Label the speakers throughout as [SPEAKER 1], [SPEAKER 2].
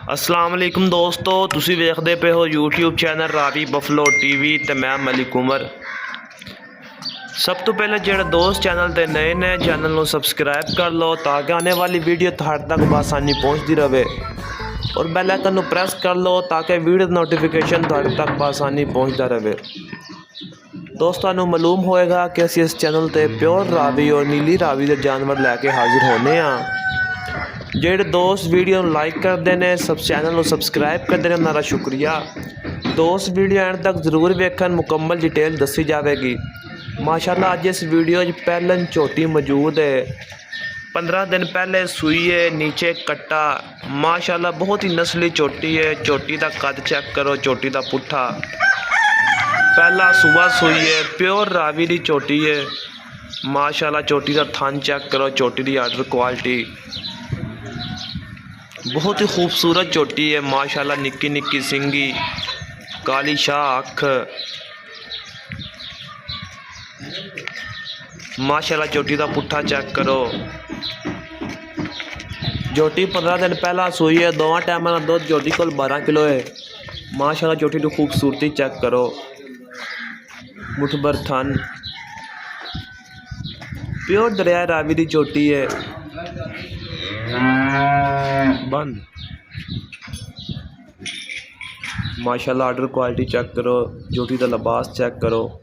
[SPEAKER 1] अस्सलाम वालेकुम दोस्तों, तुसी वेखदे पे हो YouTube channel Ravi buffalo TV ते मैं मलिक उमर। सब तो पहले जेड़ा दोस्त चैनल ते नए ने चैनल को सबसक्राइब कर लो ताकि आने वाली वीडियो तुहाडे तक बआसानी पहुँचती रहे और बेल आइकन को प्रेस कर लो ताकि वीडियो नोटिफिकेशन तुहाडे तक बआसानी पहुँचता रहे। दोस्तों मालूम होएगा कि असी इस चैनल ते प्योर रावी और नीली रावी के जानवर लैके हाजिर होने जेड़े दोस्त वीडियो लाइक करते हैं सब चैनल को सबसक्राइब करते हैं उन्होंने शुक्रिया। दोस्त वीडियो एंड तक जरूर वेखन, मुकम्मल डिटेल दसी जाएगी। माशाल्लाह अज इस वीडियो पहलन झोटी मौजूद है, 15 दिन पहले सूई है, नीचे कट्टा। माशाल्लाह बहुत ही नस्ली झोटी है। झोटी का कद चेक करो, झोटी का पुट्ठा पहला सुबह सूई है, प्योर रावी की झोटी है। माशाल्लाह झोटी का थन चेक करो, झोटी की आर्डर क्वालिटी बहुत ही खूबसूरत झोटी है। माशाल्लाह निक्की निक्की सिंगी, काली शाह अख। माशाल्लाह झोटी का पुट्ठा चेक करो। झोटी 15 दिन पहला सूई है, दोवां टाइम दुध झोटी को 12 किलो है। माशाल्लाह झोटी की खूबसूरती चेक करो, मुठभर थन, प्योर दरिया रावी की झोटी है। बंद। माशाल्लाह आर्डर क्वालिटी चेक करो, झोटी का लिबास चेक करो।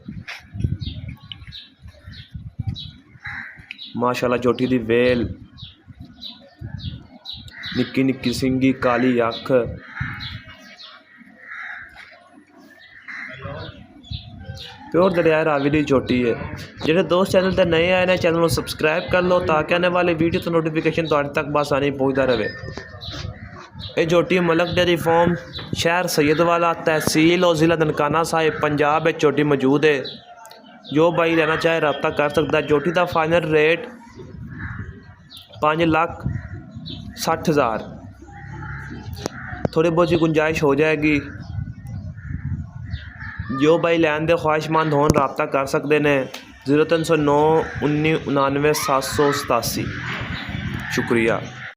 [SPEAKER 1] माशाल्लाह झोटी की वेल, निक्की निक्की सिंगी, काली अख। प्योर दरिया रावी की झोटी है। जेडे दोस्त चैनल पर नए आए हैं चैनल को सबसक्राइब कर लो ताकि आने वाली वीडियो तो नोटिफिकेशन तुहाडे तक बआसानी पहुँचता रहे। ये झोटी मलक डेयरी फार्म, शहर सैयदवाला, तहसील और ज़िला ननकाना साहिब, पंजाब में झोटी मौजूद है। जो भाई लेना चाहे रब्ता कर सकता है। झोटी का फाइनल रेट 5,60,000, थोड़ी बहुत गुंजाइश हो जाएगी। जो भाई लैन दे ख्वाहिशमंद होन रब्ता कर सकते हैं। 0309 19 99 787। शुक्रिया।